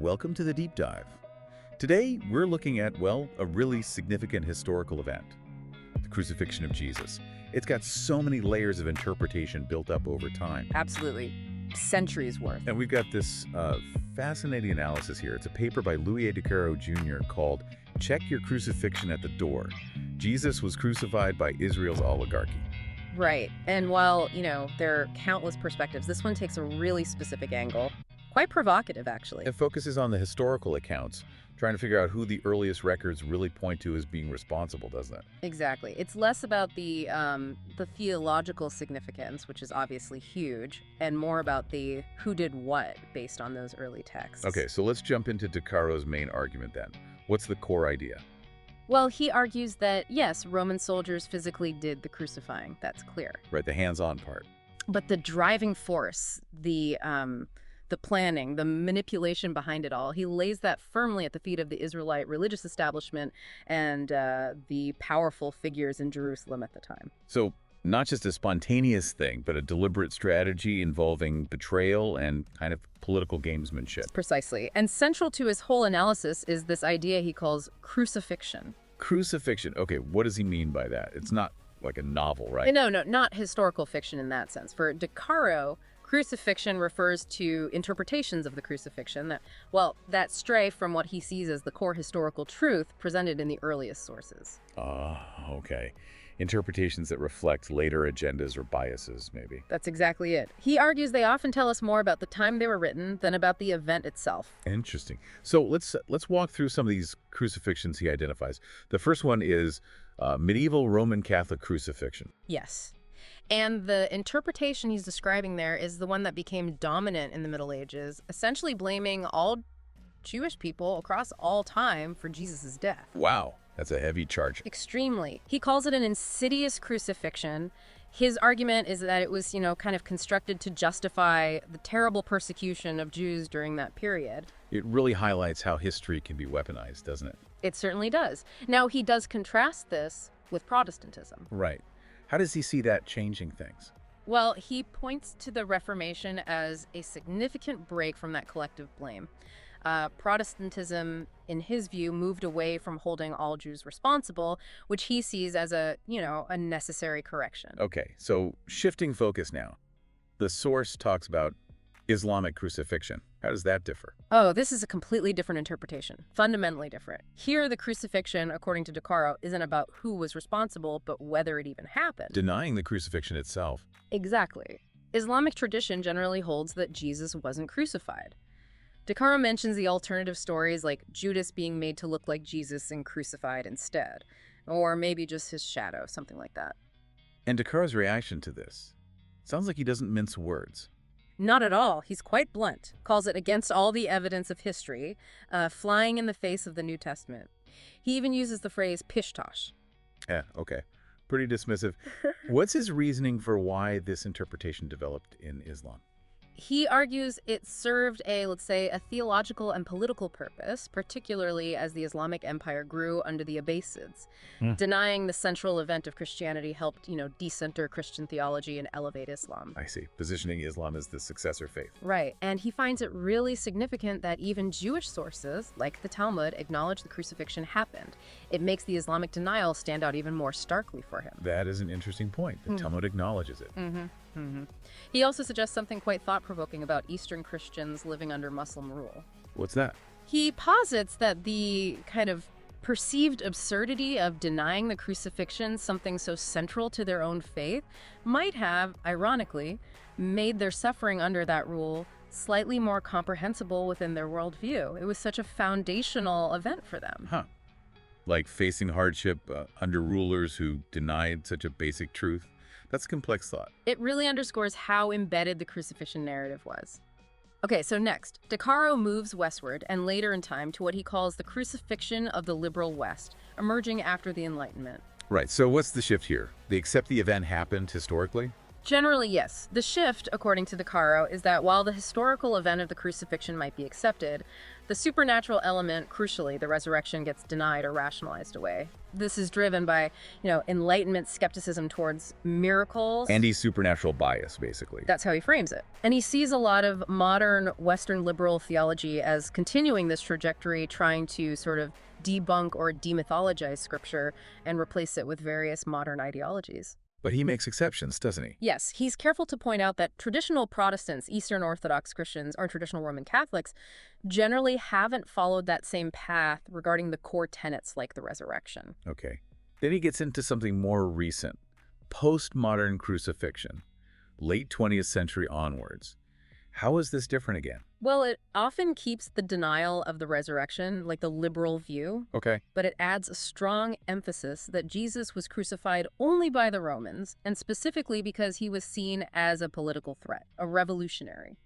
Welcome to the Deep Dive. Today, we're looking at, well, a really significant historical event, the Crucifixion of Jesus. It's got so many layers of interpretation built up over time. Absolutely. Centuries worth. And we've got this fascinating analysis here. It's a paper by Louis de Caro Jr. called Check Your Crucifixion at the Door. Jesus was crucified by Israel's oligarchy. Right. And while, there are countless perspectives, this one takes a really specific angle. Quite provocative, actually. It focuses on the historical accounts, trying to figure out who the earliest records really point to as being responsible, doesn't it? Exactly. It's less about the theological significance, which is obviously huge, and more about the who did what based on those early texts. Okay, so let's jump into de Caro's main argument then. What's the core idea? Well, he argues that, yes, Roman soldiers physically did the crucifying. That's clear. Right, the hands-on part. But the driving force, the planning, the manipulation behind it all, he lays that firmly at the feet of the Israelite religious establishment and the powerful figures in Jerusalem at the time. So not just a spontaneous thing, but a deliberate strategy involving betrayal and kind of political gamesmanship. Precisely. And central to his whole analysis is this idea he calls crucifixion. Crucifixion. Okay, what does he mean by that? It's not like a novel, right? No, not historical fiction in that sense. For de Caro, crucifixion refers to interpretations of the crucifixion that stray from what he sees as the core historical truth presented in the earliest sources. Okay. Interpretations that reflect later agendas or biases, maybe. That's exactly it. He argues they often tell us more about the time they were written than about the event itself. Interesting. So let's walk through some of these crucifixions he identifies. The first one is medieval Roman Catholic crucifixion. Yes. And the interpretation he's describing there is the one that became dominant in the Middle Ages, essentially blaming all Jewish people across all time for Jesus' death. Wow, that's a heavy charge. Extremely. He calls it an insidious crucifixion. His argument is that it was, kind of constructed to justify the terrible persecution of Jews during that period. It really highlights how history can be weaponized, doesn't it? It certainly does. Now, he does contrast this with Protestantism. Right. How does he see that changing things? Well, he points to the Reformation as a significant break from that collective blame. Protestantism, in his view, moved away from holding all Jews responsible, which he sees as a necessary correction. Okay, so shifting focus now. The source talks about Islamic crucifixion. How does that differ? Oh, this is a completely different interpretation, fundamentally different. Here, the crucifixion, according to de Caro, isn't about who was responsible, but whether it even happened. Denying the crucifixion itself. Exactly. Islamic tradition generally holds that Jesus wasn't crucified. De Caro mentions the alternative stories like Judas being made to look like Jesus and crucified instead, or maybe just his shadow, something like that. And de Caro's reaction to this sounds like he doesn't mince words. Not at all. He's quite blunt. Calls it against all the evidence of history, flying in the face of the New Testament. He even uses the phrase pishtosh. Yeah, okay. Pretty dismissive. What's his reasoning for why this interpretation developed in Islam? He argues it served let's say, a theological and political purpose, particularly as the Islamic Empire grew under the Abbasids. Denying the central event of Christianity helped, decenter Christian theology and elevate Islam. I see. Positioning Islam as the successor faith. Right. And he finds it really significant that even Jewish sources, like the Talmud, acknowledge the crucifixion happened. It makes the Islamic denial stand out even more starkly for him. That is an interesting point. The Talmud acknowledges it. He also suggests something quite thought-provoking about Eastern Christians living under Muslim rule. What's that? He posits that the kind of perceived absurdity of denying the crucifixion, something so central to their own faith, might have, ironically, made their suffering under that rule slightly more comprehensible within their worldview. It was such a foundational event for them. Huh. Like facing hardship under rulers who denied such a basic truth? That's a complex thought. It really underscores how embedded the crucifixion narrative was. Okay, so next, de Caro moves westward and later in time to what he calls the crucifixion of the liberal West, emerging after the Enlightenment. Right, so what's the shift here? They accept the event happened historically? Generally, yes. The shift, according to de Caro, is that while the historical event of the crucifixion might be accepted, the supernatural element, crucially, the resurrection, gets denied or rationalized away. This is driven by, Enlightenment skepticism towards miracles. Anti-supernatural bias, basically. That's how he frames it. And he sees a lot of modern Western liberal theology as continuing this trajectory, trying to sort of debunk or demythologize Scripture and replace it with various modern ideologies. But he makes exceptions, doesn't he? Yes, he's careful to point out that traditional Protestants, Eastern Orthodox Christians, or traditional Roman Catholics generally haven't followed that same path regarding the core tenets like the resurrection. Okay. Then he gets into something more recent. Postmodern crucifixion. Late 20th century onwards. How is this different again? Well, it often keeps the denial of the resurrection, like the liberal view. Okay. But it adds a strong emphasis that Jesus was crucified only by the Romans, and specifically because he was seen as a political threat, a revolutionary.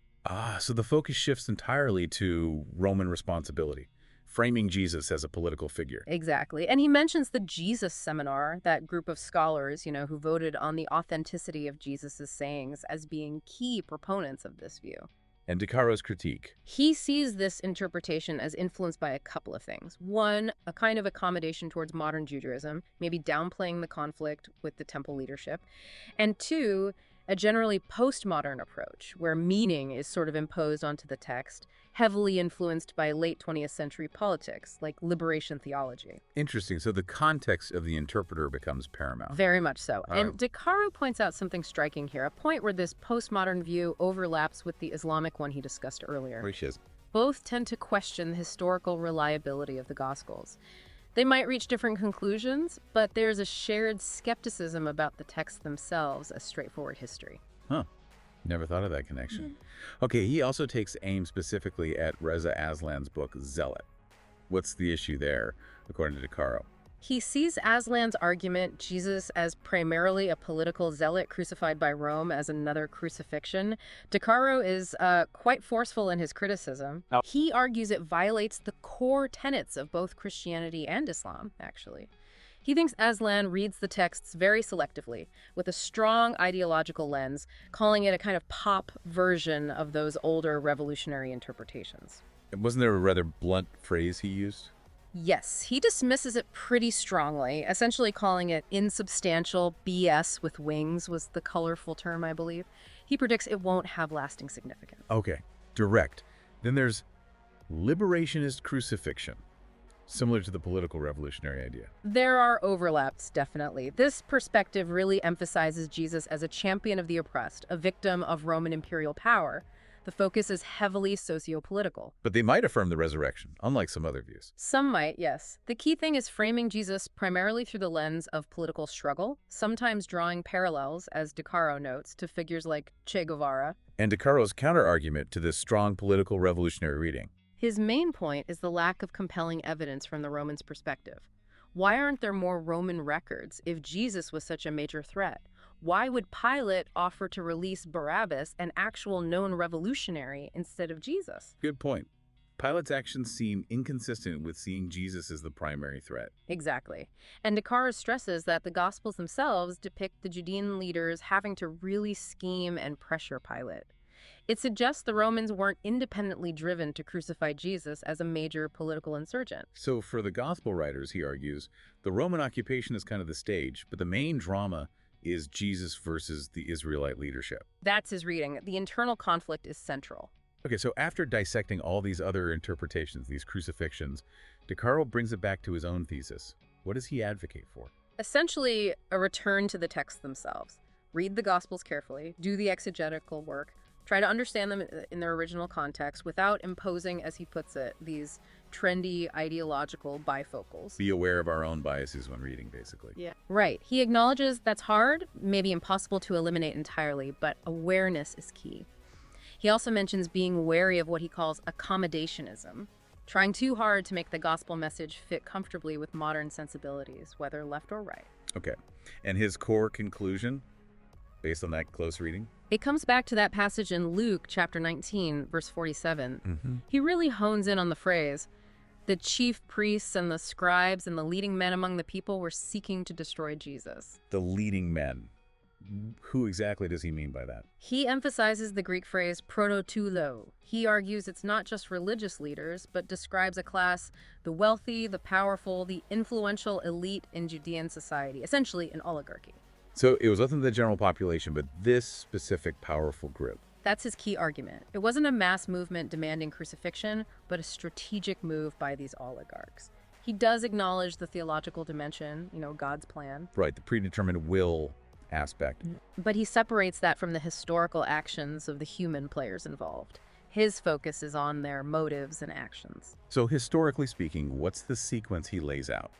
So the focus shifts entirely to Roman responsibility, framing Jesus as a political figure. Exactly. And he mentions the Jesus Seminar, that group of scholars, who voted on the authenticity of Jesus's sayings as being key proponents of this view. And De Caro's critique. He sees this interpretation as influenced by a couple of things. One, a kind of accommodation towards modern Judaism, maybe downplaying the conflict with the temple leadership. And two, a generally postmodern approach, where meaning is sort of imposed onto the text, heavily influenced by late 20th century politics, like liberation theology. Interesting. So the context of the interpreter becomes paramount. Very much so. All And right. De Caro points out something striking here, a point where this postmodern view overlaps with the Islamic one he discussed earlier. Which is, Both tend to question the historical reliability of the Gospels. They might reach different conclusions, but there's a shared skepticism about the texts themselves as straightforward history. never thought of that connection. Okay, he also takes aim specifically at Reza Aslan's book, Zealot. What's the issue there, according to De Caro? He sees Aslan's argument, Jesus as primarily a political zealot crucified by Rome, as another crucifixion. De Caro is quite forceful in his criticism. Oh. He argues it violates the core tenets of both Christianity and Islam, actually. He thinks Aslan reads the texts very selectively, with a strong ideological lens, calling it a kind of pop version of those older revolutionary interpretations. Wasn't there a rather blunt phrase he used? Yes, he dismisses it pretty strongly, essentially calling it insubstantial BS with wings was the colorful term, I believe. He predicts it won't have lasting significance. Okay, direct. Then there's liberationist crucifixion, similar to the political revolutionary idea. There are overlaps, definitely. This perspective really emphasizes Jesus as a champion of the oppressed, a victim of Roman imperial power. The focus is heavily socio-political. But they might affirm the resurrection, unlike some other views. Some might, yes. The key thing is framing Jesus primarily through the lens of political struggle, sometimes drawing parallels, as De Caro notes, to figures like Che Guevara. And De Caro's counter-argument to this strong political revolutionary reading. His main point is the lack of compelling evidence from the Romans' perspective. Why aren't there more Roman records if Jesus was such a major threat? Why would Pilate offer to release Barabbas, an actual known revolutionary, instead of Jesus? Good point. Pilate's actions seem inconsistent with seeing Jesus as the primary threat. Exactly. And De Caro stresses that the Gospels themselves depict the Judean leaders having to really scheme and pressure Pilate. It suggests the Romans weren't independently driven to crucify Jesus as a major political insurgent. So for the gospel writers, he argues, the Roman occupation is kind of the stage, but the main drama is Jesus versus the Israelite leadership. That's his reading. The internal conflict is central. Okay, so after dissecting all these other interpretations, these crucifixions, De Caro brings it back to his own thesis. What does he advocate for? Essentially, a return to the texts themselves. Read the Gospels carefully, do the exegetical work, try to understand them in their original context without imposing, as he puts it, these trendy ideological bifocals. Be aware of our own biases when reading, basically. Yeah. Right. He acknowledges that's hard, maybe impossible to eliminate entirely, but awareness is key. He also mentions being wary of what he calls accommodationism, trying too hard to make the gospel message fit comfortably with modern sensibilities, whether left or right. Okay. And his core conclusion, based on that close reading? It comes back to that passage in Luke chapter 19, verse 47. Mm-hmm. He really hones in on the phrase, the chief priests and the scribes and the leading men among the people were seeking to destroy Jesus. The leading men. Who exactly does he mean by that? He emphasizes the Greek phrase prototoulo. He argues it's not just religious leaders, but describes a class, the wealthy, the powerful, the influential elite in Judean society, essentially an oligarchy. So it wasn't the general population, but this specific powerful group. That's his key argument. It wasn't a mass movement demanding crucifixion, but a strategic move by these oligarchs. He does acknowledge the theological dimension, God's plan. Right, the predetermined will aspect. But he separates that from the historical actions of the human players involved. His focus is on their motives and actions. So historically speaking, what's the sequence he lays out?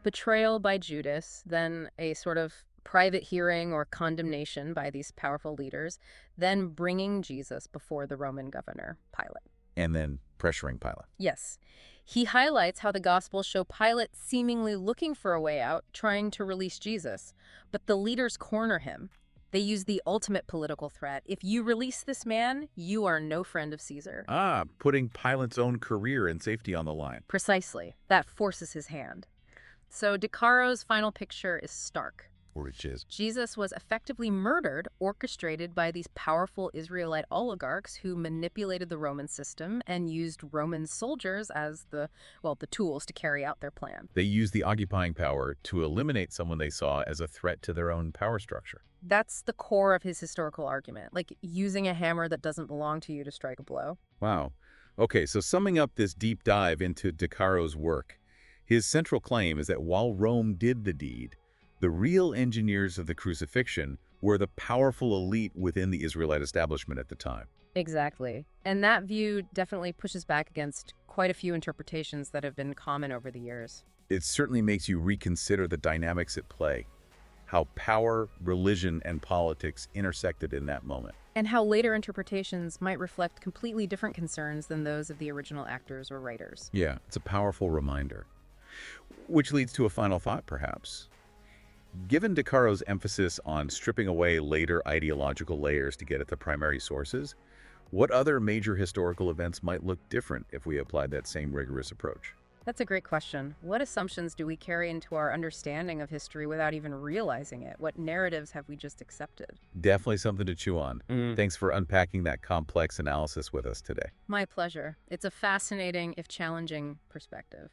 Betrayal by Judas, then a sort of private hearing or condemnation by these powerful leaders, then bringing Jesus before the Roman governor, Pilate. And then pressuring Pilate. Yes. He highlights how the Gospels show Pilate seemingly looking for a way out, trying to release Jesus. But the leaders corner him. They use the ultimate political threat. If you release this man, you are no friend of Caesar. Putting Pilate's own career and safety on the line. Precisely. That forces his hand. So De Caro's final picture is stark. Which is? Jesus was effectively murdered, orchestrated by these powerful Israelite oligarchs who manipulated the Roman system and used Roman soldiers as the tools to carry out their plan. They used the occupying power to eliminate someone they saw as a threat to their own power structure. That's the core of his historical argument, like using a hammer that doesn't belong to you to strike a blow. Wow. Okay, so summing up this deep dive into De Caro's work, his central claim is that while Rome did the deed, the real engineers of the crucifixion were the powerful elite within the Israelite establishment at the time. Exactly. And that view definitely pushes back against quite a few interpretations that have been common over the years. It certainly makes you reconsider the dynamics at play, how power, religion, and politics intersected in that moment. And how later interpretations might reflect completely different concerns than those of the original actors or writers. Yeah, it's a powerful reminder. Which leads to a final thought, perhaps. Given De Caro's emphasis on stripping away later ideological layers to get at the primary sources, what other major historical events might look different if we applied that same rigorous approach? That's a great question. What assumptions do we carry into our understanding of history without even realizing it? What narratives have we just accepted? Definitely something to chew on. Thanks for unpacking that complex analysis with us today. My pleasure. It's a fascinating, if challenging, perspective.